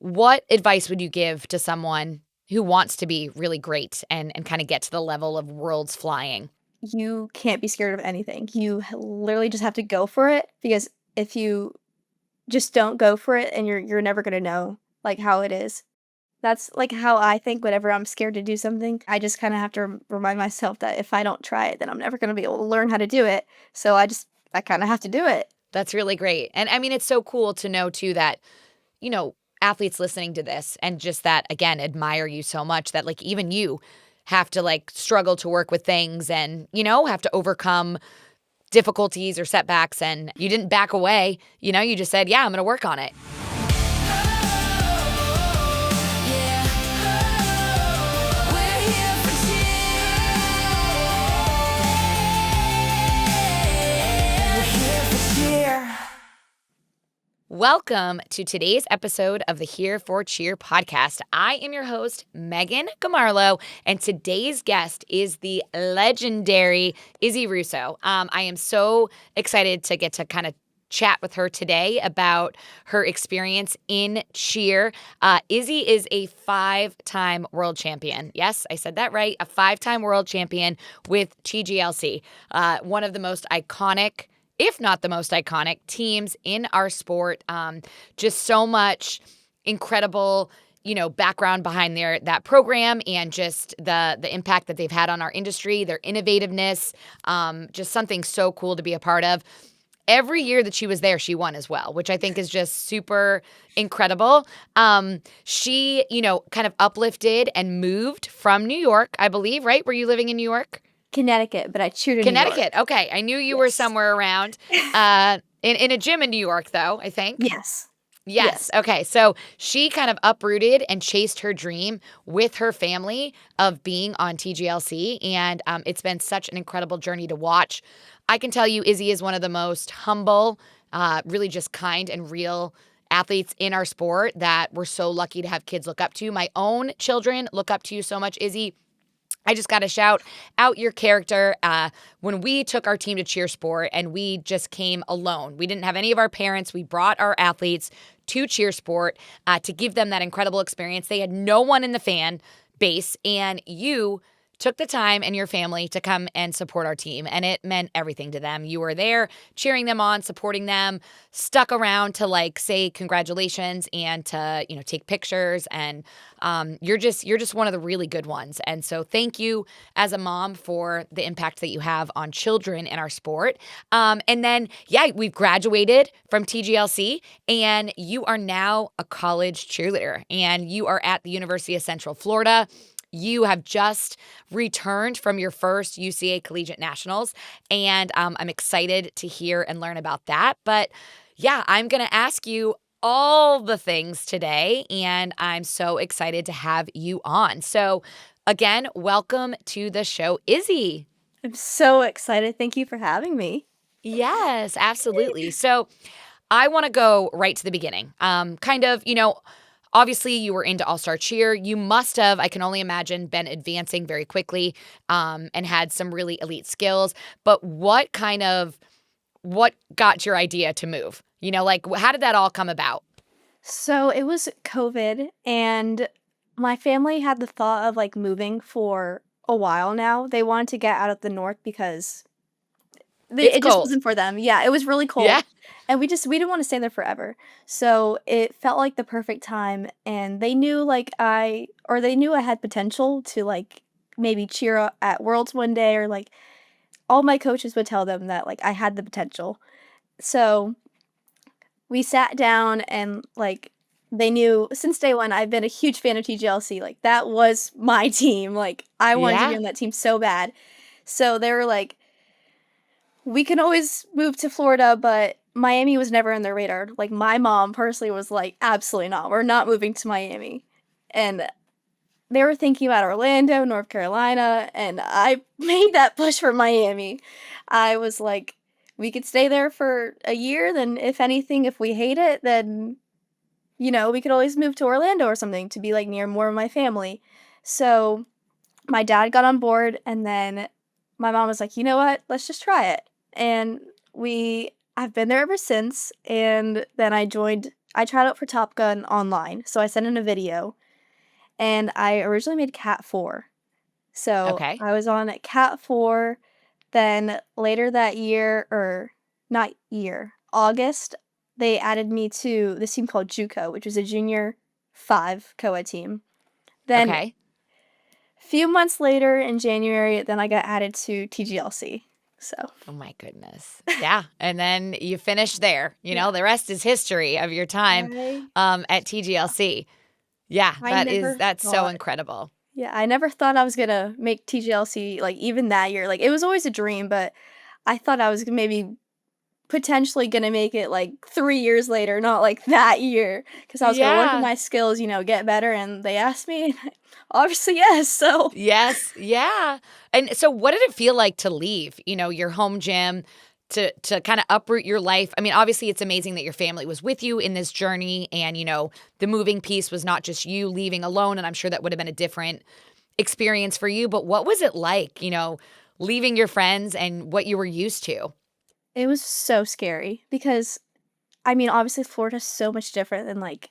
what advice would you give to someone who wants to be really great and kind of get to the level of worlds flying? You can't be scared of anything. You literally just have to go for it, because if you just don't go for it, and you're never gonna know, like, how it is. That's, like, how I think whenever I'm scared to do something. I just kinda have to remind myself that if I don't try it, then I'm never gonna be able to learn how to do it. So I kinda have to do it. That's really great. And I mean, it's so cool to know too that, athletes listening to this and just that, again, admire you so much that like even you have to like struggle to work with things and, have to overcome difficulties or setbacks. And you didn't back away. You just said, yeah, I'm going to work on it. Welcome to today's episode of the Here for Cheer podcast. I am your host, Megan Gomarlo, and today's guest is the legendary Izzy Russo. I am so excited to get to kind of chat with her today about her experience in cheer. Izzy is a 5-time world champion. Yes, I said that right. A 5-time world champion with TGLC, one of the most iconic, if not the most iconic teams in our sport. Just so much incredible, background behind that program and just the impact that they've had on our industry, their innovativeness, just something so cool to be a part of. Every year that she was there, she won as well, which I think is just super incredible. She, kind of uplifted and moved from New York, I believe, right? Were you living in New York? Connecticut, but I cheered in New York. Connecticut. Okay. I knew you were Yes. somewhere around. In a gym in New York, though, I think. Yes. Yes. Okay. So she kind of uprooted and chased her dream with her family of being on TGLC. And it's been such an incredible journey to watch. I can tell you, Izzy is one of the most humble, really just kind and real athletes in our sport that we're so lucky to have kids look up to. My own children look up to you so much, Izzy. I just got to shout out your character. When we took our team to cheer sport and we just came alone, we didn't have any of our parents. We brought our athletes to cheer sport to give them that incredible experience. They had no one in the fan base, and you took the time and your family to come and support our team, and it meant everything to them. You were there cheering them on, supporting them, stuck around to like say congratulations and to, take pictures, and you're just one of the really good ones. And so thank you as a mom for the impact that you have on children in our sport. And then, yeah, we've graduated from TGLC, and you are now a college cheerleader, and you are at the University of Central Florida. You have just returned from your first UCA Collegiate Nationals, and I'm excited to hear and learn about that. But yeah, I'm going to ask you all the things today, and I'm so excited to have you on. So again, welcome to the show, Izzy. I'm so excited. Thank you for having me. Yes, absolutely. So I want to go right to the beginning. Obviously, you were into All-Star Cheer. You must have, I can only imagine, been advancing very quickly and had some really elite skills. But what got your idea to move? How did that all come about? So it was COVID, and my family had the thought of like moving for a while now. They wanted to get out of the north because It's it just cold. wasn't for them. Yeah, it was really cold. Yeah. And we didn't wanna stay there forever. So, it felt like the perfect time, and they knew, they knew I had potential to, like, maybe cheer at Worlds one day, or, like, all my coaches would tell them that, like, I had the potential. So, we sat down and, like, they knew since day one, I've been a huge fan of TGLC, like, that was my team, like, I wanted to be Yeah. on that team so bad. So, they were like, "We can always move to Florida," but Miami was never on their radar. Like, my mom personally was like, "Absolutely not, we're not moving to Miami." And they were thinking about Orlando, North Carolina, and I made that push for Miami. I was like, "We could stay there for a year, then if anything, if we hate it, then, we could always move to Orlando or something to be, like, near more of my family." So, my dad got on board, and then my mom was like, "You know what? Let's just try it." And I've been there ever since, and then I joined I tried out for Top Gun online, so I sent in a video, and I originally made Cat 4. So, Okay. I was on Cat 4, then later that year or not year, August, they added me to this team called JUCO, which was a junior 5 co-ed team. Then Okay. few months later in January, then I got added to TGLC. So, Oh my goodness. Yeah. And then you finished there. yeah. The rest is history of your time I at TGLC. Yeah, I never that's so thought incredible. yeah, I never thought I was gonna make TGLC, like, even that year, like, it was always a dream, but I thought I was maybe potentially gonna make it, like, 3 years later, not, like, that year, because I was gonna work on Yeah. my skills, get better, and they asked me, and obviously, yes, so Yes. Yeah. And so what did it feel like to leave, your home gym to kind of uproot your life? I mean, obviously it's amazing that your family was with you in this journey and, the moving piece was not just you leaving alone and I'm sure that would have been a different experience for you, but what was it like, leaving your friends and what you were used to? it was so scary because, I mean, obviously, Florida's so much different than, like,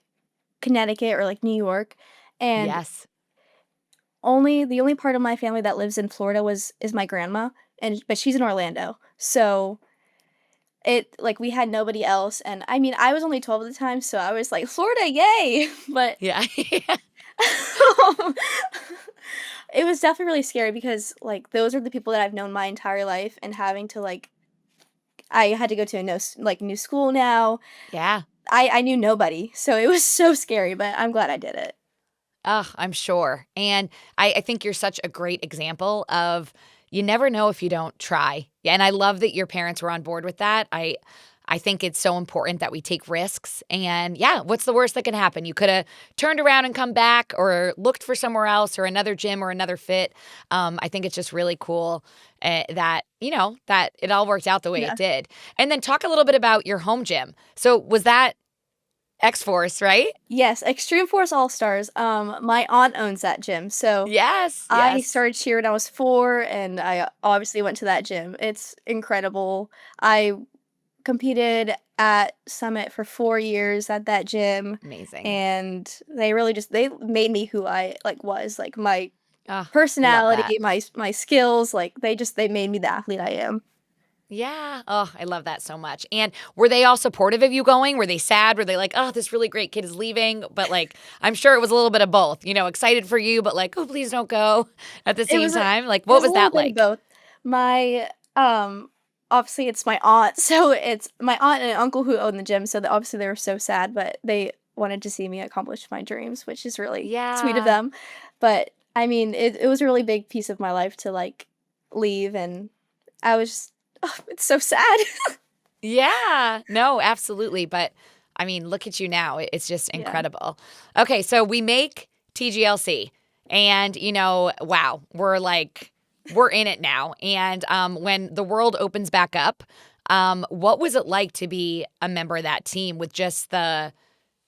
Connecticut or, like, New York, and Yes. the only part of my family that lives in Florida is my grandma, but she's in Orlando. So, we had nobody else, and I mean, I was only 12 at the time, so I was like, "Florida, yay!" But Yeah. it was definitely really scary because, like, those are the people that I've known my entire life, and having to, like I had to go to a new school now. Yeah. I knew nobody, so it was so scary, but I'm glad I did it. Oh, I'm sure. And I think you're such a great example of you never know if you don't try. Yeah, and I love that your parents were on board with that. I think it's so important that we take risks. And yeah, what's the worst that can happen? You could have turned around and come back or looked for somewhere else or another gym or another fit. I think it's just really cool that, that it all worked out the way it Yeah. did. And then talk a little bit about your home gym. So was that X Force, right? Yes, Extreme Force All-Stars, my aunt owns that gym, so Yes, I yes. started cheer when I was 4, and I obviously went to that gym. It's incredible. I competed at Summit for 4 years at that gym, Amazing. and they made me who I, was, like, my Oh, I love that. personality, my skills, they made me the athlete I am. Yeah. Oh, I love that so much. And were they all supportive of you going? Were they sad? Were they like, oh, this really great kid is leaving? But like, I'm sure it was a little bit of both, excited for you, but like, oh, please don't go at the It same was a time. Like, it what was a was little that bit of like? both. My, obviously, it's my aunt, so it's my aunt and uncle who own the gym, so obviously they were so sad, but they wanted to see me accomplish my dreams, which is really sweet of Yeah. them. But, I mean, it was a really big piece of my life to, like, leave, and I was just it's so sad. Yeah. No, absolutely. But I mean, look at you now. It's just Yeah. incredible. Okay. So we make TGLC and, wow, we're in it now. And when the world opens back up, what was it like to be a member of that team with just the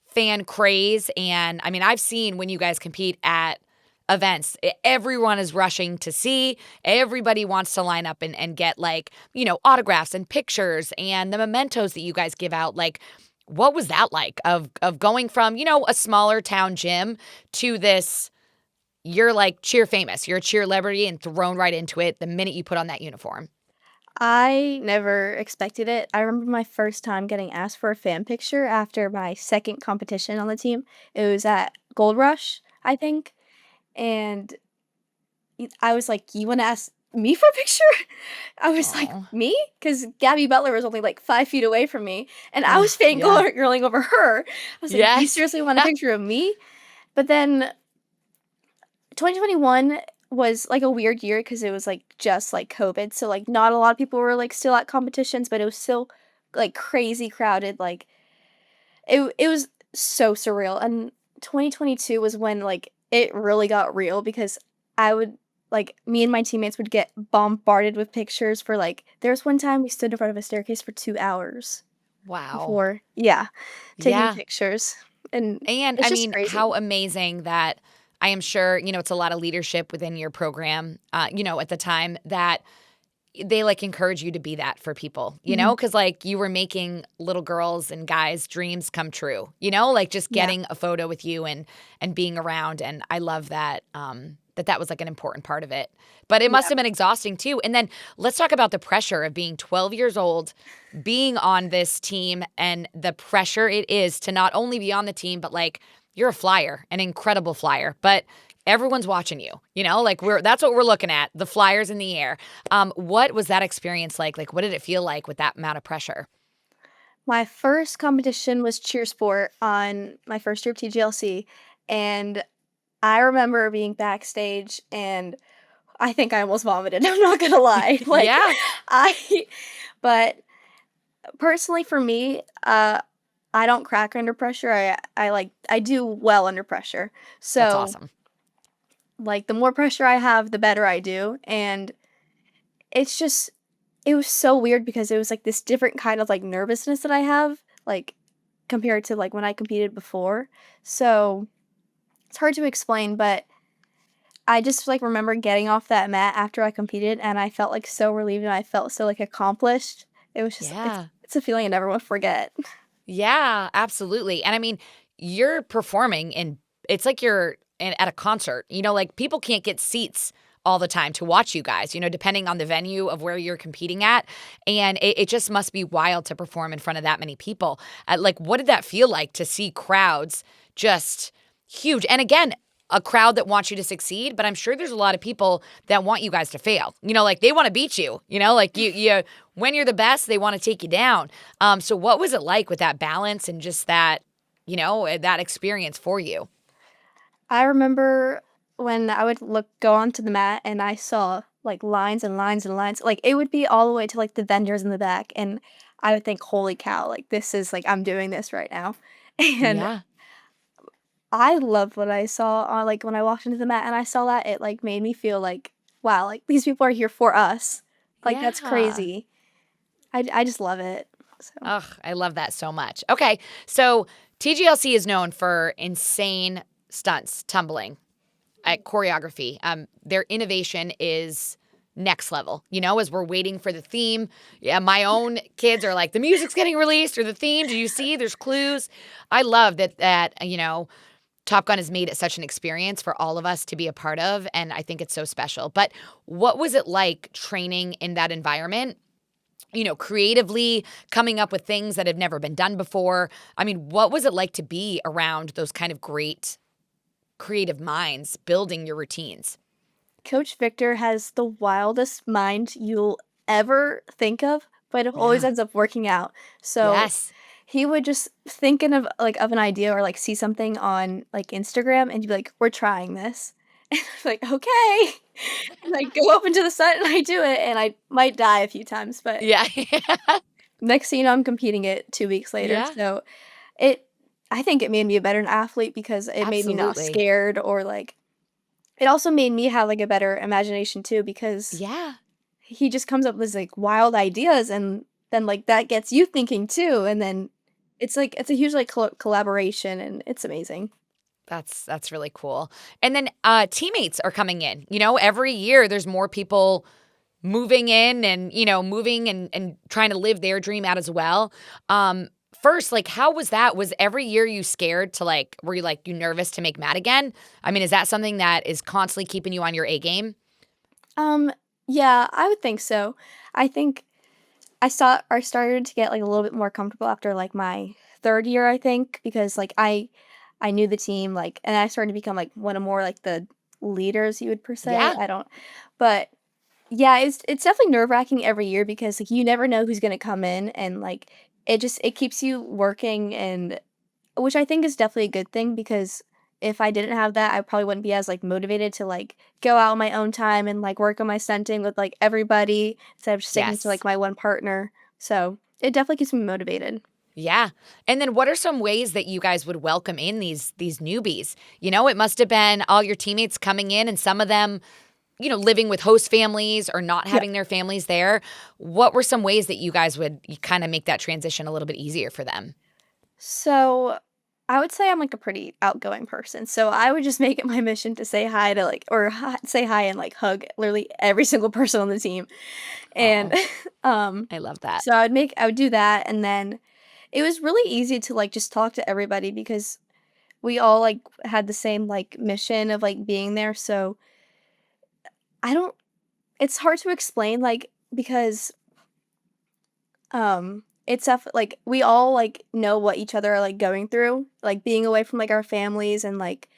fan craze? And I mean, I've seen when you guys compete at events, everyone is rushing to see. Everybody wants to line up and get like, autographs and pictures and the mementos that you guys give out. Like, what was that like of going from, a smaller town gym to this? You're like cheer famous. You're a cheer celebrity and thrown right into it the minute you put on that uniform. I never expected it. I remember my first time getting asked for a fan picture after my second competition on the team. It was at Gold Rush, I think, and I was like, "You wanna ask me for a picture?" I was like, Oh, "Me?" Because Gabby Butler was only, like, 5 feet away from me, and I was yeah. fangirling over her. I was like, "You Yes. seriously want a picture of me?" But then 2021 was, like, a weird year because it was, like, just, like, COVID, so, like, not a lot of people were, like, still at competitions, but it was still, like, crazy crowded, like, it was so surreal, and 2022 was when, like, it really got real because I would me and my teammates would get bombarded with pictures for, there was one time we stood in front of a staircase for 2 hours Wow. before yeah, taking Yeah. pictures, and And it's I just mean, how crazy. amazing that I am sure, it's a lot of leadership within your program, at the time that they like encourage you to be that for people, you Mhm. know, because like you were making little girls and guys' dreams come true, you know, like just Yeah. getting a photo with you and being around. And I love that that was like an important part of it. But it must Yeah. have been exhausting too. And then let's talk about the pressure of being 12 years old, being on this team, and the pressure it is to not only be on the team, but like you're a flyer, an incredible flyer. But everyone's watching you, you know, like that's what we're looking at, the flyers in the air. What was that experience like? Like, what did it feel like with that amount of pressure? My first competition was cheer sport on my first year of TGLC, and I remember being backstage, and I think I almost vomited, I'm not gonna lie, like, Yeah, I but personally for me, I don't crack under pressure, I do well under pressure. that's So, awesome. like, the more pressure I have, the better I do, and it's just it was so weird because it was, like, this different kind of, like, nervousness that I have, like, compared to, like, when I competed before. So, it's hard to explain, but I just, like, remember getting off that mat after I competed, and I felt, like, so relieved, and I felt so, like, accomplished. It was just Yeah. it's a feeling I never will forget. Yeah, absolutely. And I mean, you're performing and it's like you're at a concert. You know, like people can't get seats all the time to watch you guys, you know, depending on the venue of where you're competing at. And it just must be wild to perform in front of that many people. Like, what did that feel like to see crowds just huge? And again, a crowd that wants you to succeed, but I'm sure there's a lot of people that want you guys to fail. You know, like they want to beat you, you know, like you when you're the best, they want to take you down. So what was it like with that balance and just that, you know, that experience for you? I remember when I would go onto the mat and I saw, like, lines and lines and lines, like, it would be all the way to, like, the vendors in the back, and I would think, "Holy cow, like, this is like, I'm doing this right now." And Yeah. I loved what I saw on like, when I walked into the mat and I saw that, it, like, made me feel like, "Wow, like, these people are here for us." Like, that's Yeah. crazy. I just love it. So Ugh, I love that so much. Okay. So TGLC is known for insane stunts, tumbling, choreography. Their innovation is next level. You know, as we're waiting for the theme, yeah, my own kids are like, the music's getting released or the theme. Do you see? There's clues. I love that you know, Top Gun has made it such an experience for all of us to be a part of, and I think it's so special. But what was it like training in that environment? You know, creatively coming up with things that have never been done before. I mean, what was it like to be around those kind of great creative minds building your routines? Coach Victor has the wildest mind you'll ever think of, but it always Yeah. ends up working out. So Yes. he would just thinking of an idea or like see something on like Instagram and you'd be like, "We're trying this." And I'm like, "Okay." And I go up into the sun and I do it and I might die a few times, but Yeah. next thing you know, I'm competing it 2 weeks later. Yeah. So it I think it made me a better athlete because it made me not Absolutely. scared or like it also made me have like a better imagination too because Yeah. he just comes up with like wild ideas and then like that gets you thinking too and then it's like it's a huge like collaboration and it's amazing. That's really cool. And then teammates are coming in. You know, every year there's more people moving in and, you know, moving and trying to live their dream out as well. First, like how was that? Was every year you scared to like were you like you nervous to make mad again? I mean, is that something that is constantly keeping you on your A game? Um yeah, I would think so. I think I started to get like a little bit more comfortable after like my 3rd year I think because like I knew the team like and I started to become like one of more like the leaders you would per se. Yeah. I don't but yeah, it's definitely nerve-wracking every year because, like, you never know who's gonna come in and, like, it keeps you working and which I think is definitely a good thing because if I didn't have that, I probably wouldn't be as, like, motivated to, like, go out on my own time and, like, work on my stunting with, like, everybody instead of sticking to, Yes. like, my one partner. So, it definitely keeps me motivated. Yeah. And then what are some ways that you guys would welcome in these newbies? You know, it must have been all your teammates coming in and some of them, you know, living with host families or not Yeah. having their families there. What were some ways that you guys would kind of make that transition a little bit easier for them? So I would say I'm, like, a pretty outgoing person, so I would just make it my mission to say hi to, like or hi say hi and, like, hug literally every single person on the team, and, Oh, um, I love that. so I would do that, and then it was really easy to, like, just talk to everybody because we all, like, had the same, like, mission of, like, being there, so I don't it's hard to explain, like, because it's like, we all, like, know what each other are, like, going through, like, being away from, like, our families and, like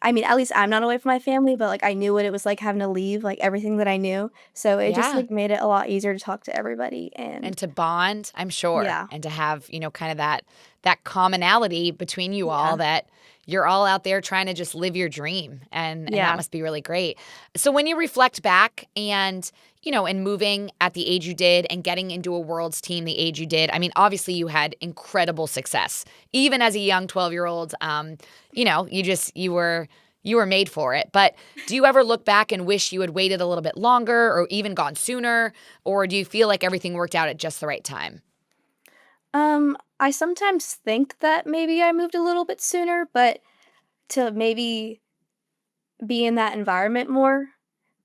I mean, at least I'm not away from my family, but, like, I knew what it was like having to leave, like, everything that I knew, so it just, Yeah. like, made it a lot easier to talk to everybody, and And to bond, I'm sure, yeah, and to have, kind of that commonality between you yeah, all that you're all out there trying to just live your dream, and that yeah. must be really great. So when you reflect back and, and moving at the age you did and getting into a world's team the age you did, I mean, obviously you had incredible success. Even as a young 12-year-old, you were made for it. But do you ever look back and wish you had waited a little bit longer or even gone sooner? Or do you feel like everything worked out at just the right time? I sometimes think that maybe I moved a little bit sooner, but to maybe be in that environment more,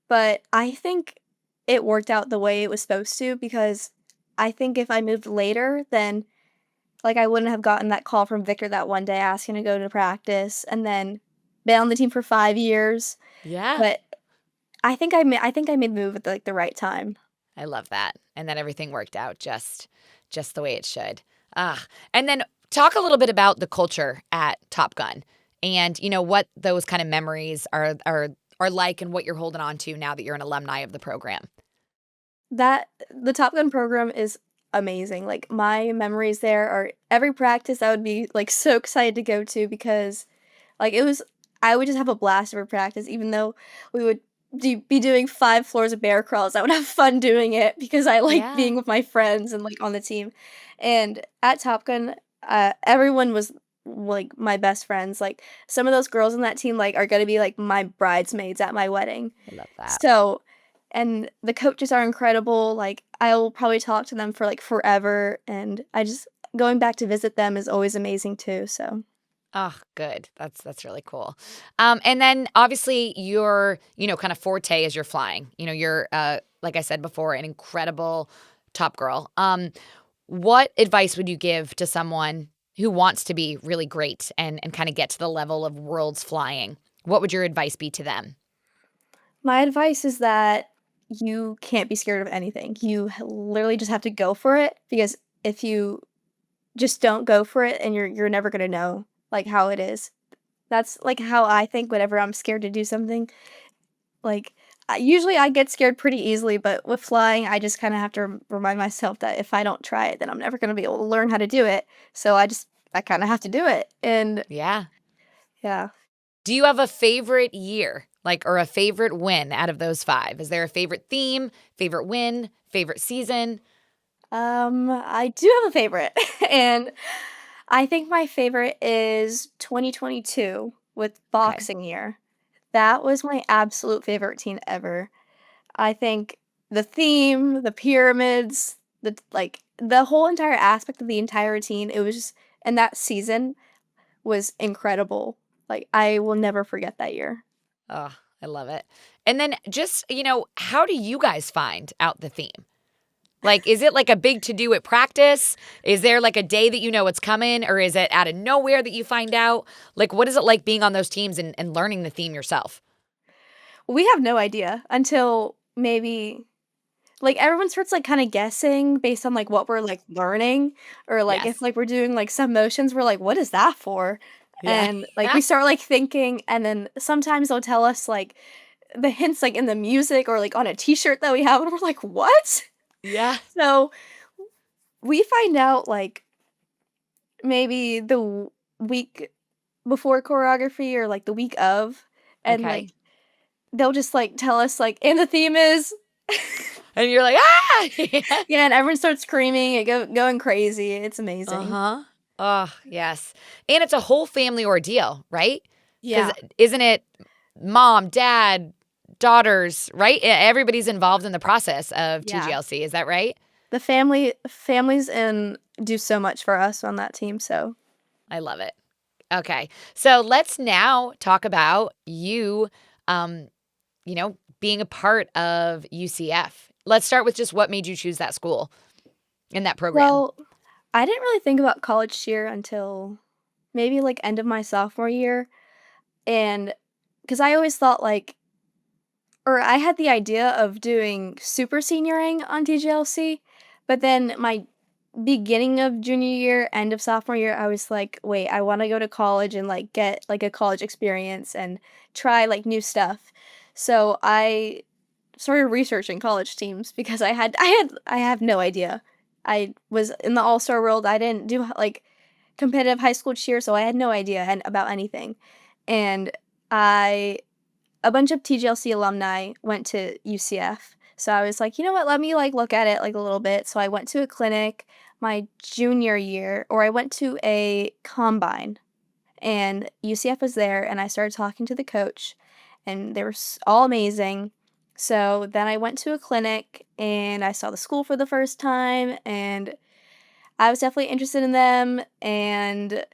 but I think it worked out the way it was supposed to because I think if I moved later, then, like, I wouldn't have gotten that call from Victor that one day asking to go to practice and then been on the team for 5 years, Yeah, but I think I made the move at, like, the right time. I love that. And that everything worked out just the way it should. Ah, and then talk a little bit about the culture at Top Gun and, what those kind of memories are like and what you're holding on to now that you're an alumni of the program. That the Top Gun program is amazing, like, my memories there are every practice I would be, like, so excited to go to because, like, it was I would just have a blast every practice even though we would be doing 5 floors of bear crawls, I would have fun doing it because I like Yeah. being with my friends and, like, on the team, and at Top Gun, everyone was, like, my best friends, like, some of those girls in that team, like, are gonna be, like, my bridesmaids at my wedding. I love that. So and the coaches are incredible, like, I will probably talk to them for, like, forever, and I just going back to visit them is always amazing too, so Oh, good. That's really cool. And then obviously your, kind of forte is your flying. You're like I said before, an incredible top girl. What advice would you give to someone who wants to be really great and kind of get to the level of worlds flying? What would your advice be to them? my advice is that you can't be scared of anything. You literally just have to go for it because if you just don't go for it and you're never gonna know, like, how it is. That's, like, how I think whenever I'm scared to do something. Like, usually I get scared pretty easily, but with flying, I just kinda have to remind myself that if I don't try it, then I'm never gonna be able to learn how to do it. So I kinda have to do it, and Yeah. yeah. Do you have a favorite year, like, or a favorite win out of those 5? Is there a favorite theme, favorite win, favorite season? I do have a favorite, and I think my favorite is 2022 with Okay. boxing year. That was my absolute favorite team ever. I think the theme, the pyramids, the whole entire aspect of the entire routine, it was just and that season was incredible. Like, I will never forget that year. Oh, I love it. And then just, how do you guys find out the theme? Like, is it like a big to do at practice? Is there like a day that you know it's coming, or is it out of nowhere that you find out? Like, what is it like being on those teams and learning the theme yourself? We have no idea until maybe like, everyone starts, like, kinda guessing based on, like, what we're, like, learning or, like, if, Yes. like, we're doing, like, some motions, we're like, "What is that for?" Yeah. And, like, we start, like, thinking, and then sometimes they'll tell us, like, the hints, like, in the music or, like, on a T-shirt that we have, and we're like, "What?" Yeah. So, we find out, like, maybe the week before choreography or, like, the week of, and, Okay. like, they'll just, like, tell us, like, "And the theme is" And you're like, ah! Yeah. Yeah, and everyone starts screaming and going crazy, it's amazing. Uh-huh. Oh, yes. And it's a whole family ordeal, right? Because Yeah, isn't it mom, dad, daughters, right? Everybody's involved in the process of yeah. TGLC. Is that right? The families and do so much for us on that team, so I love it. Okay. So let's now talk about you, um, being a part of UCF. Let's start with just what made you choose that school in that program. Well, I didn't really think about college cheer until maybe, like, end of my sophomore year, and because I always thought, like, or I had the idea of doing super senioring on TGLC, but then my beginning of junior year, end of sophomore year, I was like, "Wait, I wanna go to college and, like, get, like, a college experience and try, like, new stuff." So I started researching college teams because I have no idea. I was in the all-star world, I didn't do, like, competitive high school cheer, so I had no idea about anything, and I a bunch of TGLC alumni went to UCF, so I was like, "You know what, let me, like, look at it, like, a little bit." So I went to a clinic my junior year, or I went to a combine, and UCF was there, and I started talking to the coach, and they were all amazing. So then I went to a clinic, and I saw the school for the first time, and I was definitely interested in them, and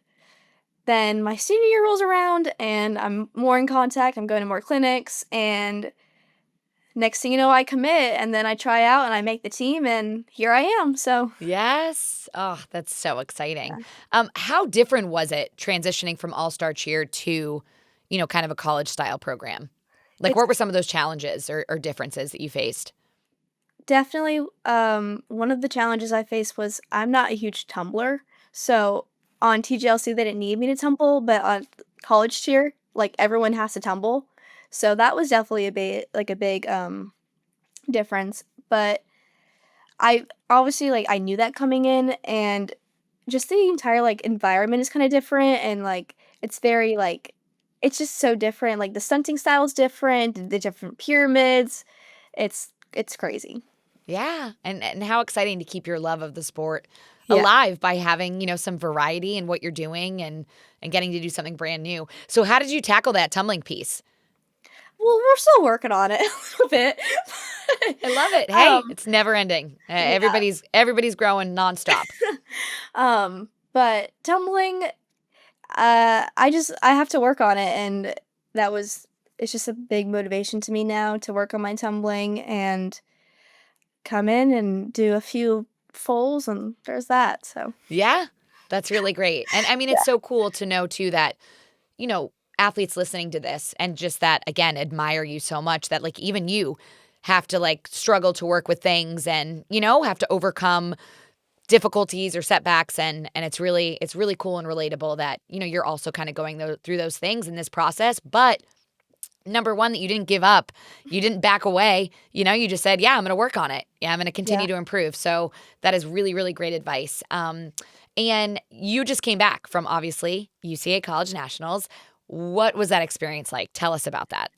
then my senior year rolls around, and I'm more in contact, I'm going to more clinics, and next thing you know, I commit, and then I try out, and I make the team, and here I am, so Yes. Oh, that's so exciting. yeah. How different was it transitioning from all-star cheer to, kind of a college style program? Like, It's what were some of those challenges or differences that you faced? definitely, one of the challenges I faced was I'm not a huge tumbler, so on TGLC, they didn't need me to tumble, but on college cheer, like, everyone has to tumble, so that was definitely a big, difference, but I obviously, like, I knew that coming in, and just the entire, like, environment is kinda different, and, like, it's very, like it's just so different, like, the stunting style is different, the different pyramids, it's crazy. Yeah, and how exciting to keep your love of the sport Yeah. alive by having, some variety in what you're doing and getting to do something brand new. So how did you tackle that tumbling piece? Well, we're still working on it a little bit. I love it. Hey, Um, it's never ending. yeah. Everybody's growing nonstop. But tumbling, I have to work on it, and that was it's just a big motivation to me now to work on my tumbling and come in and do a few fulls, and there's that, so Yeah, that's really great. And I mean, yeah. it's so cool to know too that, you know, athletes listening to this and just that again admire you so much that like even you have to like struggle to work with things and, have to overcome difficulties or setbacks and it's really cool and relatable that, you're also kind of going through those things in this process, but number one, that you didn't give up. You didn't back away. You just said, yeah, I'm going to work on it. Yeah, I'm going to Yeah. continue to improve. So that is really, really great advice. And you just came back from obviously UCA College Nationals. What was that experience like? Tell us about that.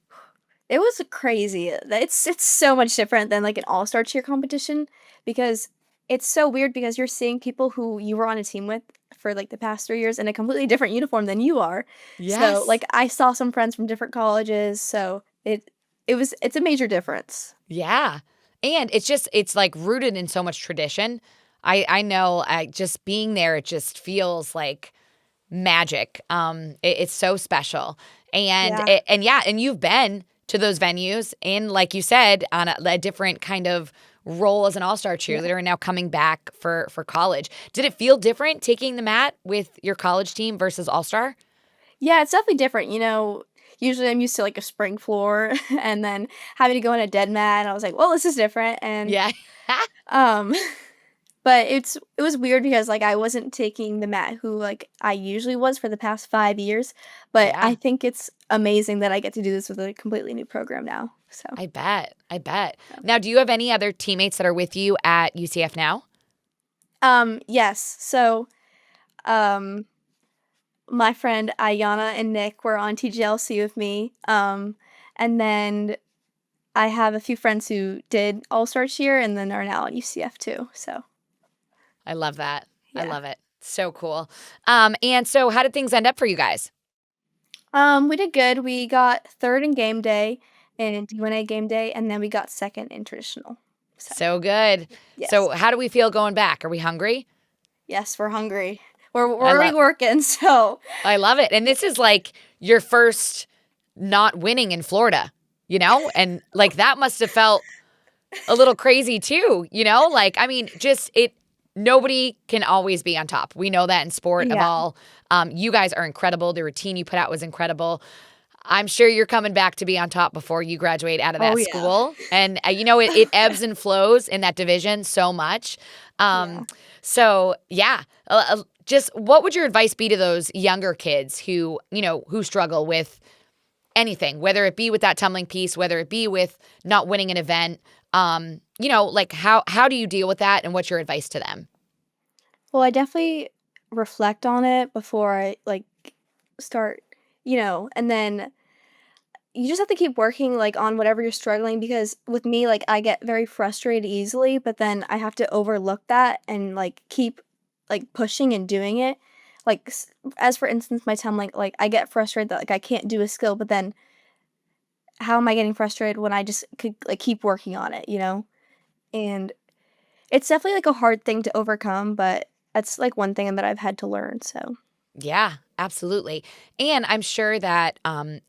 It was crazy. It's so much different than, like, an all-star cheer competition because it's so weird because you're seeing people who you were on a team with for, like, the past 3 years in a completely different uniform than you are. So, Yes. like, I saw some friends from different colleges, so it's a major difference. Yeah. And it's like rooted in so much tradition. I know I just being there, it just feels like magic. It's so special. And Yeah. and yeah, and you've been to those venues and like you said, on a different kind of role as an all-star Yeah. cheerleader and now coming back for college. Did it feel different taking the mat with your college team versus all-star? Yeah, it's definitely different, usually I'm used to, like, a spring floor and then having to go on a dead mat, and I was like, "Well, this is different," and, Yeah. um but it was weird because, like, I wasn't taking the mat who, like, I usually was for the past 5 years, but I Yeah. think it's amazing that I get to do this with a completely new program now, so, I bet. I bet. yeah. Now, do you have any other teammates that are with you at UCF now? Yes, so, um, my friend Ayanna and Nick were on TGLC with me, and then I have a few friends who did All-Star Cheer and then are now at UCF too, so, I love that. I yeah. love it. So cool. And so how did things end up for you guys? We did good. We got 3rd in game day and D1A game day, and then we got 2nd in traditional. So, So good. yes. So how do we feel going back? Are we hungry? Yes, we're hungry. We're I already love working, so I love it. And this is like your first not winning in Florida, And like that must have felt a little crazy too, Like I mean, just it nobody can always be on top. We know that in sport of yeah. all. You guys are incredible. The routine you put out was incredible. I'm sure you're coming back to be on top before you graduate out of Oh, that yeah. school. And it ebbs and flows in that division so much. Yeah. So yeah, just what would your advice be to those younger kids who struggle with anything, whether it be with that tumbling piece, whether it be with not winning an event? Like how do you deal with that, and what's your advice to them? Well, I definitely reflect on it before I, like, start, and then you just have to keep working, like, on whatever you're struggling because with me, like, I get very frustrated easily, but then I have to overlook that and, like, keep, like, pushing and doing it. Like, as for instance, my time, like, I get frustrated that, like, I can't do a skill, but then how am I getting frustrated when I just could, like, keep working on it, And it's definitely, like, a hard thing to overcome, but that's, like, one thing that I've had to learn, so Yeah, absolutely. And I'm sure that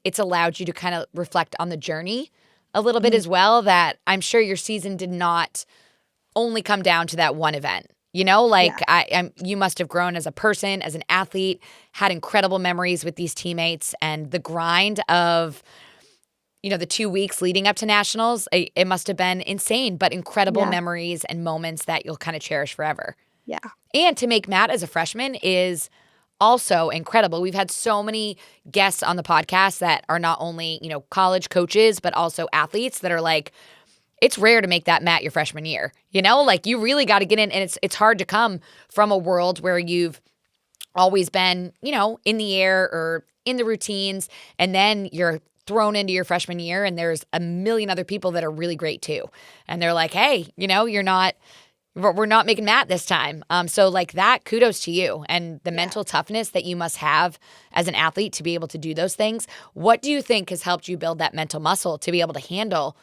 it's allowed you to kind of reflect on the journey a little bit Mhm. as well. That I'm sure your season did not only come down to that one event. Yeah. Like you must have grown as a person, as an athlete, had incredible memories with these teammates, and the grind of the 2 weeks leading up to nationals. It must have been insane, but incredible Yeah. memories and moments that you'll kind of cherish forever. Yeah. And to make Matt as a freshman is also incredible. We've had so many guests on the podcast that are not only, college coaches, but also athletes that are like, it's rare to make that Matt your freshman year. Like you really got to get in, and it's hard to come from a world where you've always been, in the air or in the routines, and then you're thrown into your freshman year and there's a million other people that are really great too. And they're like, "Hey, we're not making Matt this time." So like that, kudos to you and the Yeah. mental toughness that you must have as an athlete to be able to do those things. What do you think has helped you build that mental muscle to be able to handle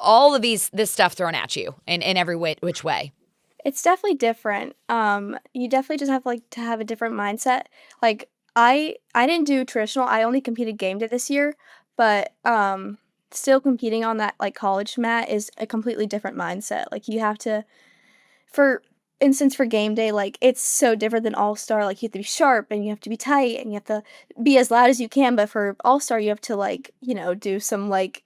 all of this stuff thrown at you in every which way? It's definitely different. You definitely just have, like, to have a different mindset. Like, I didn't do traditional, I only competed game day this year, but, still competing on that, like, college mat is a completely different mindset. Like, you have to for instance, for game day, like, it's so different than all-star, like, you have to be sharp, and you have to be tight, and you have to be as loud as you can, but for all-star, you have to, like, do some, like,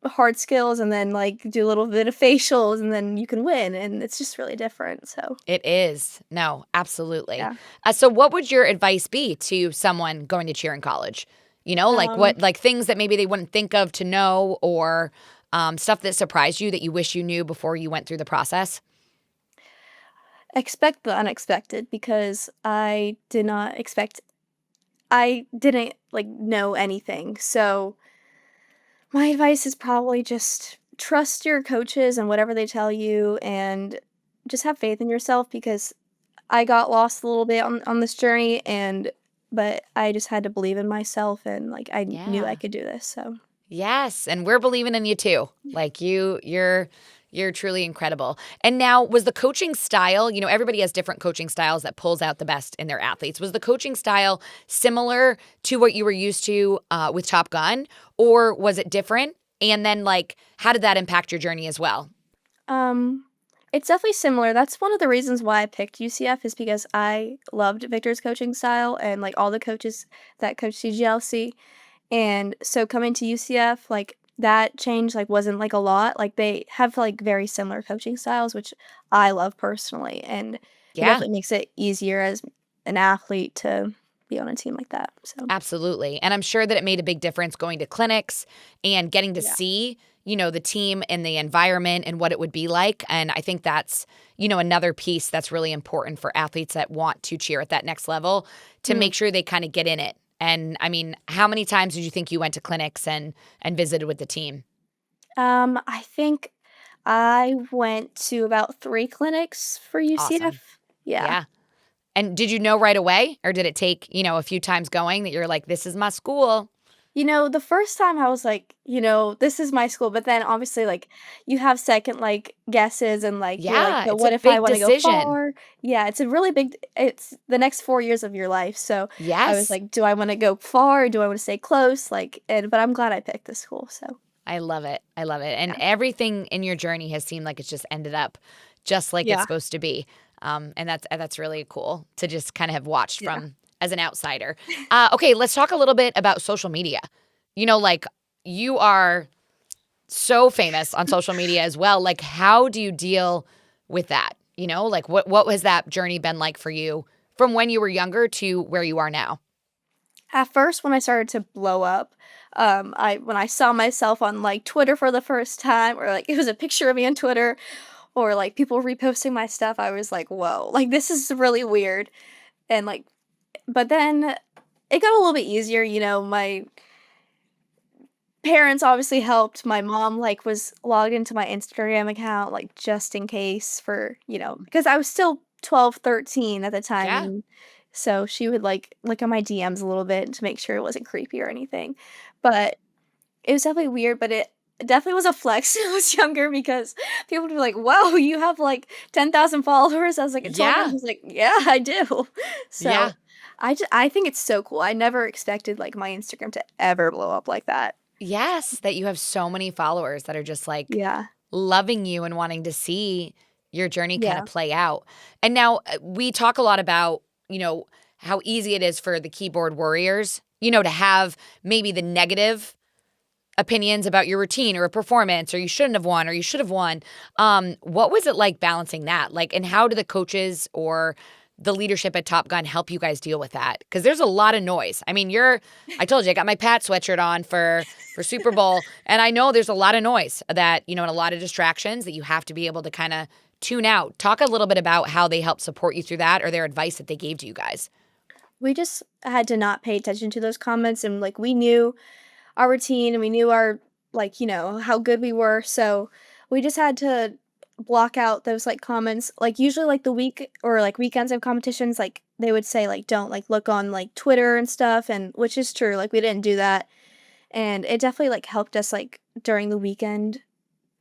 hard skills and then, like, do a little bit of facials, and then you can win, and it's just really different, so, It is. No, absolutely. yeah. So what would your advice be to someone going to cheer in college? Like Um, what, like things that maybe they wouldn't think of to know, or stuff that surprised you that you wish you knew before you went through the process? expect the unexpected because I didn't, like, know anything, so my advice is probably just trust your coaches and whatever they tell you and just have faith in yourself because I got lost a little bit on this journey but I just had to believe in myself and like knew I Yeah. could do this. So Yes, and we're believing in you too. Like you're truly incredible. And now was the coaching style, everybody has different coaching styles that pulls out the best in their athletes. Was the coaching style similar to what you were used to with Top Gun, or was it different? And then like how did that impact your journey as well? um it's definitely similar. That's one of the reasons why I picked UCF is because I loved Victor's coaching style and like all the coaches that coach TGLC. And so coming to UCF, like, that change, like, wasn't, like, a lot, like, they have, like, very similar coaching styles, which I love personally, and it Yeah. definitely makes it easier as an athlete to be on a team like that, so Absolutely. And I'm sure that it made a big difference going to clinics and getting to yeah. see, the team and the environment and what it would be like. And I think that's, another piece that's really important for athletes that want to cheer at that next level to Mhm. make sure they kind of get in it. And I mean, how many times did you think you went to clinics and visited with the team? I think I went to about 3 clinics for Awesome. UCF. Yeah. Yeah. And did you know right away, or did it take, a few times going that you're like, this is my school? The first time I was like, "This is my school," but then obviously, like, you have second, like, guesses and, like, you're like, Yeah, "But it's a what if I big wanna go decision. far?" Yeah, it's a really big it's the next 4 years of your life, so I was Yes. like, "Do I wanna go far? Do I wanna stay close?" But I'm glad I picked this school, so I love it. I love it. And yeah. everything in your journey has seemed like it's just ended up just like it's Yeah, supposed to be. And that's really cool to just kind of have watched yeah. from as an outsider. Okay, let's talk a little bit about social media. Like you are so famous on social media as well. Like, how do you deal with that? Like what has that journey been like for you from when you were younger to where you are now? At first, when I started to blow up, I when I saw myself on, like, Twitter for the first time or, like, it was a picture of me on Twitter or, like, people reposting my stuff, I was like, "Whoa, like, this is really weird," and, like but then it got a little bit easier, my parents obviously helped, my mom, like, was logged into my Instagram account, like, just in case because I was still 12, 13 at the time, Yeah. and so she would, like, look at my DMs a little bit to make sure it wasn't creepy or anything, but it was definitely weird, but it definitely was a flex when I was younger because people would be like, "Wow, you have, like, 10,000 followers?" I was like, at 12, I Yeah. was like, "Yeah, I do." Yeah. So, I think it's so cool. I never expected, like, my Instagram to ever blow up like that. Yes, that you have so many followers that are just like Yeah. loving you and wanting to see your journey kind of Yeah. play out. And now we talk a lot about, how easy it is for the keyboard warriors, to have maybe the negative opinions about your routine or a performance or you shouldn't have won or you should have won. What was it like balancing that? Like, and how do the coaches or the leadership at Top Gun help you guys deal with that? Because there's a lot of noise. I mean, I told you I got my Pat sweatshirt on for Super Bowl, and I know there's a lot of noise that, and a lot of distractions that you have to be able to kind of tune out. Talk a little bit about how they help support you through that or their advice that they gave to you guys. We just had to not pay attention to those comments, and, like, we knew our routine and we knew our how good we were, so we just had to block out those, like, comments. Like, usually, like, the week or, like, weekends of competitions, like, they would say, like, "Don't, like, look on, like, Twitter and stuff," and which is true, like, we didn't do that, and it definitely, like, helped us, like, during the weekend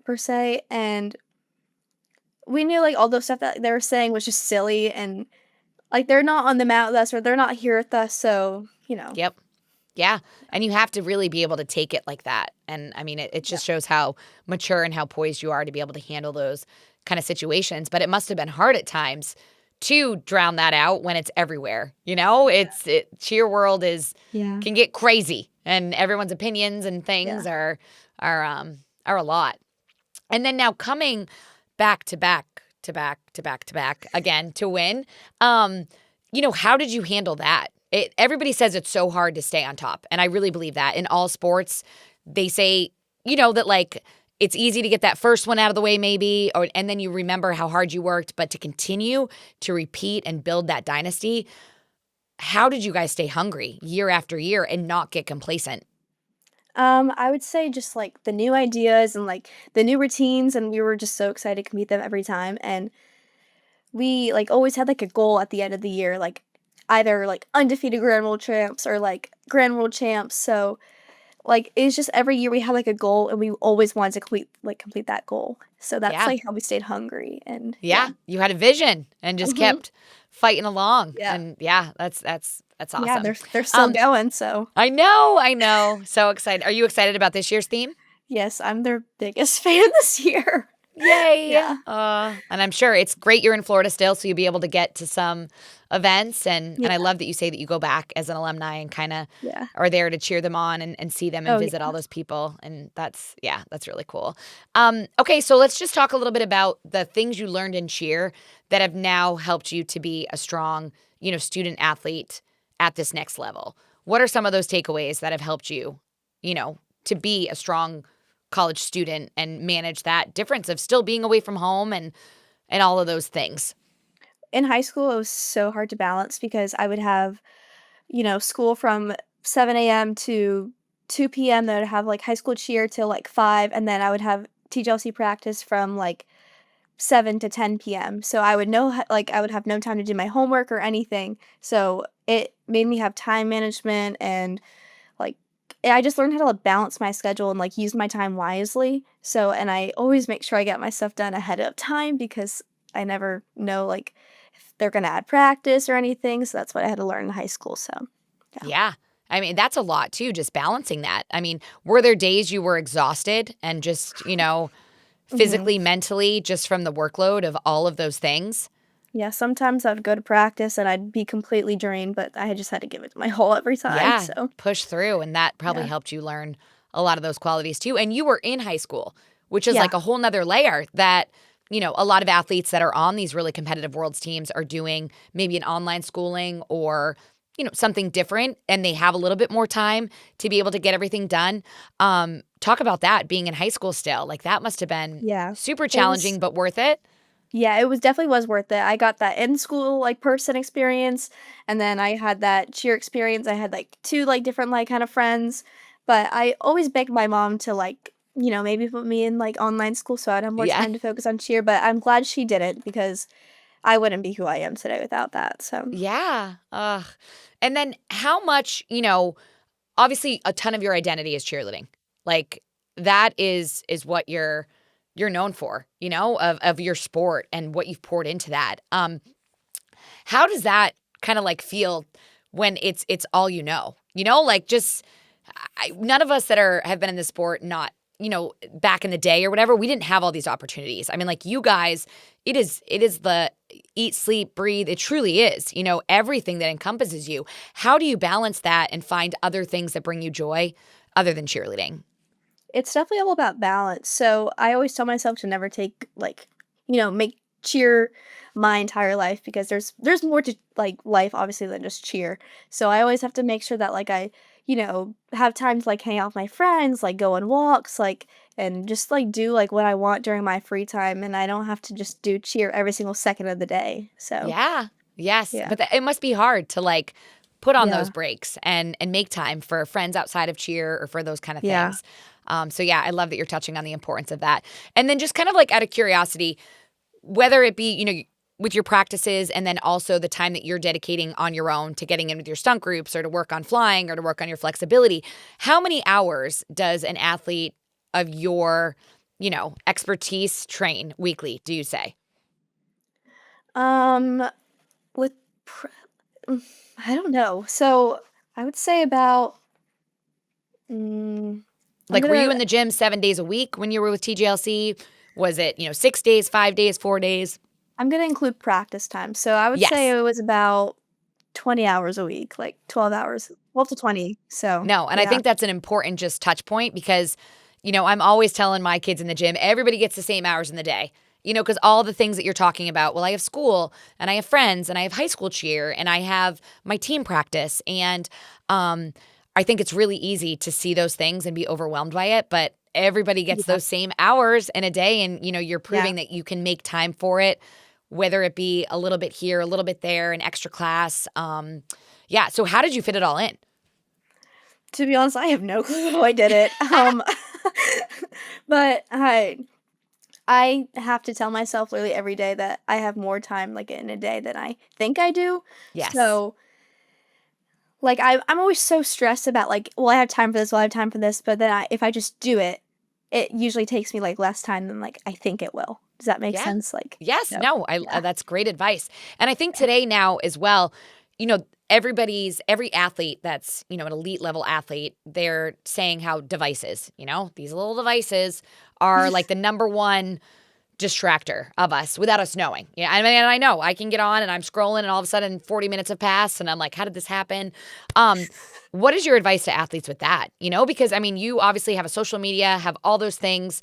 per se, and we knew, like, all those stuff that they were saying was just silly and, like, they're not on the mat with us or they're not here with us, so, Yep. Yeah. And you have to really be able to take it like that. And I mean, it Yeah. just shows how mature and how poised you are to be able to handle those kind of situations. But it must have been hard at times to drown that out when it's everywhere. Cheer world Yeah. can get crazy and everyone's opinions and Yeah. things are a lot. And then now coming back to back to back to back to back again to win, how did you handle that? Everybody says it's so hard to stay on top, and I really believe that. In all sports, they say, that, like, it's easy to get that first one out of the way maybe, and then you remember how hard you worked, but to continue to repeat and build that dynasty, how did you guys stay hungry year after year and not get complacent? I would say just like the new ideas and like the new routines, and we were just so excited to meet them every time. And we like always had like a goal at the end of the year, like either like undefeated grand world champs or like grand world champs. So like it's just every year we had like a goal, and we always wanted to complete that goal. So that's Yeah. like how we stayed hungry. And yeah, Yeah, you had a vision and just hmm kept fighting along, yeah, and yeah, that's yeah. awesome. They're still Um, going. So I know, so excited. Are you excited about this year's theme? yes, I'm their biggest fan this year. Yay! Yeah, And I'm sure it's great you're in Florida still, so you'll be able to get to some events, and I yeah, love that you say that you go back as an alumni and kinda yeah. are there to cheer them on and see them and Oh visit yeah. all those people, and that's really cool. Okay, so let's just talk a little bit about the things you learned in cheer that have now helped you to be a strong, student athlete at this next level. What are some of those takeaways that have helped you, to be a strong college student and manage that difference of still being away from home and all of those things? In high school, it was so hard to balance because I would have, school from 7 a.m. to 2 p.m. Then I'd have, like, high school cheer till, like, 5, and then I would have TGLC practice from, like, 7 to 10 p.m. So I would know ho like, I would have no time to do my homework or anything. So it made me have time management and, like, I just learned how to balance my schedule and, like, use my time wisely. So and I always make sure I get my stuff done ahead of time because I never know, like, if they're gonna add practice or anything, so that's what I had to learn in high school, so, yeah. Yeah. I mean, that's a lot too, just balancing that. I mean, were there days you were exhausted and just, Mhm. physically, mentally, just from the workload of all of those things? Yeah, sometimes I'd go to practice and I'd be completely drained, but I just had to give it my whole every time, Yeah, so, push through, and that probably yeah. helped you learn a lot of those qualities too. And you were in high school, which is Yeah. like a whole nother layer that, a lot of athletes that are on these really competitive worlds teams are doing maybe an online schooling or, something different, and they have a little bit more time to be able to get everything done. Talk about that being in high school still. Like that must have been Yeah. super It was challenging, but worth it. Yeah, it was definitely was worth it. I got that in school, like, person experience, and then I had that cheer experience. I had, like, 2, like, different, like, kind of friends, but I always begged my mom to, like, maybe put me in, like, online school so I'd have more Yeah. time to focus on cheer, but I'm glad she didn't because I wouldn't be who I am today without that, so Yeah. Ugh. And then how much, obviously a ton of your identity is cheerleading. Like that is what you're known for, of your sport and what you've poured into that. How does that kind of like feel when it's all you know? Like just none of us that have been in the sport not back in the day or whatever, we didn't have all these opportunities. I mean, like you guys, it is the eat, sleep, breathe. It truly is, everything that encompasses you. How do you balance that and find other things that bring you joy other than cheerleading? it's definitely all about balance. So I always tell myself to never take like, make cheer my entire life because there's more to like life obviously than just cheer. So I always have to make sure that like I, have time to like hang out with my friends, like go on walks, like and just like do like what I want during my free time and I don't have to just do cheer every single second of the day. So, Yeah. Yes. yeah. But it must be hard to like put on those Yeah. breaks and make time for friends outside of cheer or for those kind of Yeah. things. So yeah, I love that you're touching on the importance of that. And then just kind of like out of curiosity, whether it be, with your practices and then also the time that you're dedicating on your own to getting in with your stunt groups or to work on flying or to work on your flexibility, how many hours does an athlete of your, expertise train weekly, do you say? Um with pr- mm, I don't know. So I would say about I'm Like, were you gonna in the gym 7 days a week when you were with TGLC? Was it, 6 days, 5 days, 4 days? I'm gonna include practice time. So I would say Yes. it was about 20 hours a week, like 12 hours, 12 to 20. So No, and I yeah, think that's an important just touch point because, I'm always telling my kids in the gym, everybody gets the same hours in the day. Because all the things that you're talking about, well, I have school and I have friends and I have high school cheer and I have my team practice. And I think it's really easy to see those things and be overwhelmed by it. But everybody gets yeah, those same hours in a day. And, you're yeah. proving that you can make time for it, whether it be a little bit here, a little bit there, an extra class. Yeah. So, how did you fit it all in? To be honest, I have no clue how I did it. But I have to tell myself literally every day that I have more time like in a day than I think I do. Yes. So like I'm always so stressed about like, well, I have time for this, well, I have time for this, but then if I just do it, it usually takes me like less time than like I think it will. Does that make Yeah. sense? Like, Yes. no, No. yeah, That's great advice. And I think yeah, today now as well, every athlete that's an elite level athlete, they're saying how devices, these little devices are like the number one distractor of us without us knowing. Yeah, I mean, and I know I can get on and I'm scrolling and all of a sudden 40 minutes have passed and I'm like, how did this happen? Um, what is your advice to athletes with that? Because I mean, you obviously have a social media, have all those things.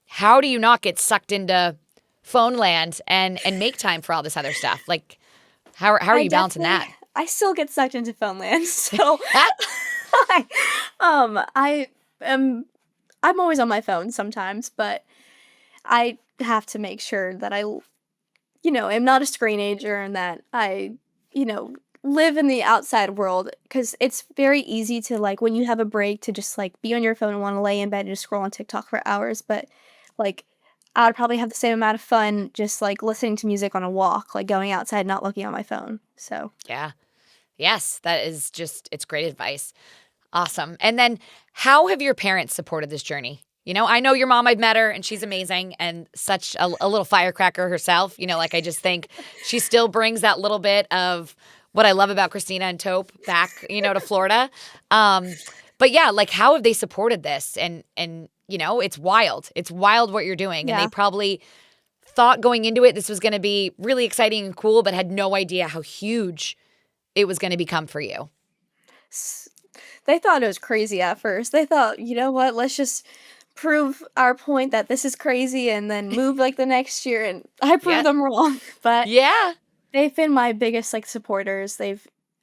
How do you not get sucked into phone land and make time for all this other stuff? Like, how are I you balancing definitely, that? I still get sucked into phone land, so I, I am, I'm always on my phone sometimes, but I have to make sure that am not a screenager and that I, you know, live in the outside world because it's very easy to like when you have a break to just like be on your phone and want to lay in bed and just scroll on TikTok for hours. But like, I would probably have the same amount of fun just like listening to music on a walk, like going outside, not looking on my phone. So Yeah. Yes, that is just it's great advice. Awesome. And then how have your parents supported this journey? I know your mom, I've met her, and she's amazing and such a little firecracker herself. Like I just think she still brings that little bit of what I love about Christina and Taupe back, to Florida. But yeah, like how have they supported this? And it's wild. It's wild what you're doing. And they Yeah. probably thought going into it this was going to be really exciting and cool, but had no idea how huge it was going to become for you. They thought it was crazy at first. They thought, you know what, let's just prove our point that this is crazy and then move like the next year, and I Yeah. proved them wrong. But Yeah. they've been my biggest like supporters.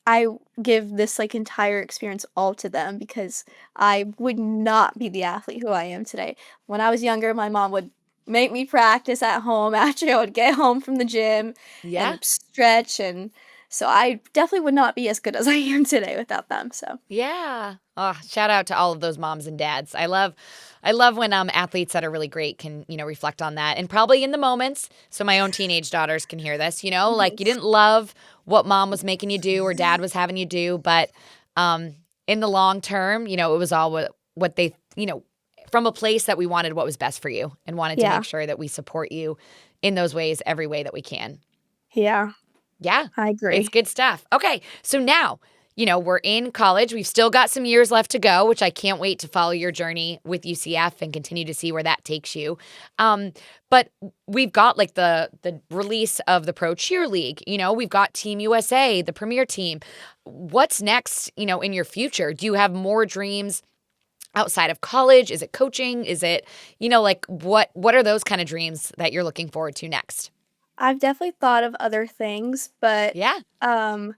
I give this like entire experience all to them because I would not be the athlete who I am today. When I was younger, my mom would make me practice at home after I would get home from the gym Yeah. and stretch, and so I definitely would not be as good as I am today without them. So Yeah. Oh, shout out to all of those moms and dads. I love when athletes that are really great can, reflect on that. And probably in the moments, so my own teenage daughters can hear this, like you didn't love what mom was making you do or dad was having you do, but in the long term, it was all what they, from a place that we wanted what was best for you and wanted to yeah, make sure that we support you in those ways every way that we can. yeah, Yeah, I it's agree. good stuff. Okay, so now, we're in college. We've still got some years left to go, which I can't wait to follow your journey with UCF and continue to see where that takes you. But we've got like the release of the Pro Cheer League. We've got Team USA, the premier team. What's next, in your future? Do you have more dreams outside of college? Is it coaching? Is it, like what are those kind of dreams that you're looking forward to next? I've definitely thought of other things, but Yeah. um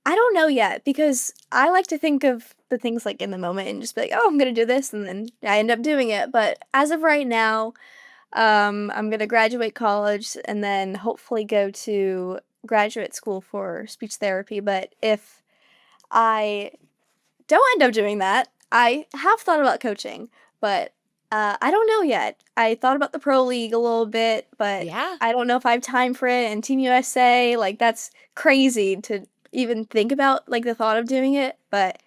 I don't know yet because I like to think of the things like in the moment and just be like, "Oh, I'm gonna do this," and then I end up doing it. But as of right now, I'm gonna graduate college and then hopefully go to graduate school for speech therapy. But if I don't end up doing that, I have thought about coaching, but I don't know yet. I thought about the pro league a little bit, but Yeah. I don't know if I have time for it. And Team USA, like that's crazy to even think about, like the thought of doing it. But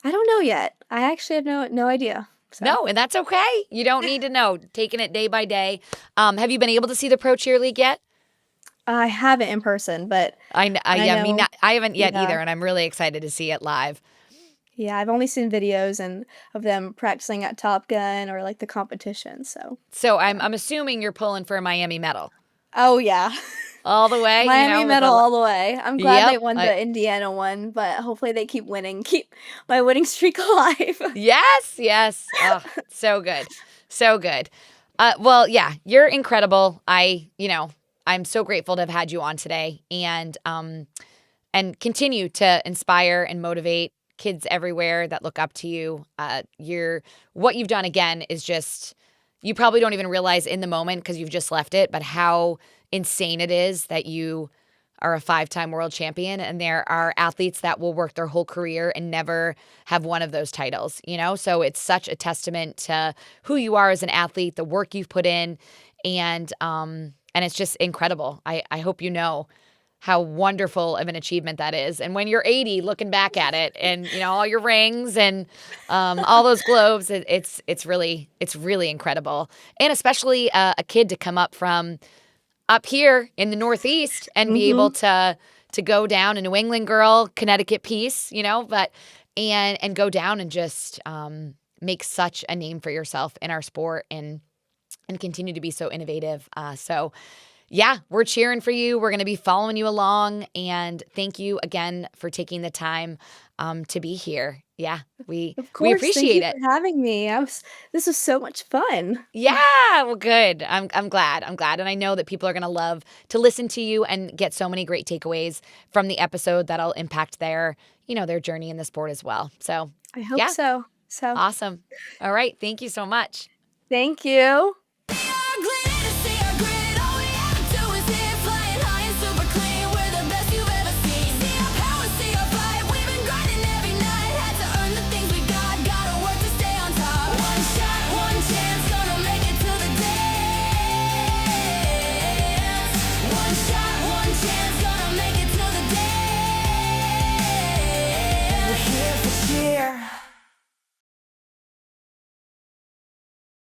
I don't know yet. I actually have no idea. So No, and that's okay. You don't need to know. Taking it day by day. Have you been able to see the Pro Cheer League yet? I haven't in person, but I Yeah, know. I haven't yet Yeah, either, and I'm really excited to see it live. yeah. I've only seen videos and of them practicing at Top Gun or like the competition. So So I'm yeah. I'm assuming you're pulling for a Miami medal Oh yeah. all the way. Miami With medal all the way. I'm glad they yep. won the Indiana one, but hopefully they keep winning, keep my winning streak alive. Yes, yes. Oh, so good, so good. Well, yeah, you're incredible. I'm so grateful to have had you on today, and continue to inspire and motivate kids everywhere that look up to you. What you've done again is just, you probably don't even realize in the moment because you've just left it, but how insane it is that you are a 5-time world champion, and there are athletes that will work their whole career and never have one of those titles. So it's such a testament to who you are as an athlete, the work you've put in, and it's just incredible. I hope you know how wonderful of an achievement that is. And when you're 80, looking back at it, and all your rings and all those globes, it's really incredible. And especially a kid to come up from up here in the Northeast and be able Mhm. to go down, a New England girl, Connecticut piece, but and go down and just make such a name for yourself in our sport, and continue to be so innovative. So yeah, we're cheering for you. We're going to be following you along. And thank you again for taking the time to be here. Yeah, we Of we course, thank appreciate you it. for having me. This was so much fun. Yeah, well, good. I'm glad. I'm glad, and I know that people are going to love to listen to you and get so many great takeaways from the episode that'll impact their journey in the sport as well. So, I hope yeah, so. So, awesome. All right, thank you so much. thank you.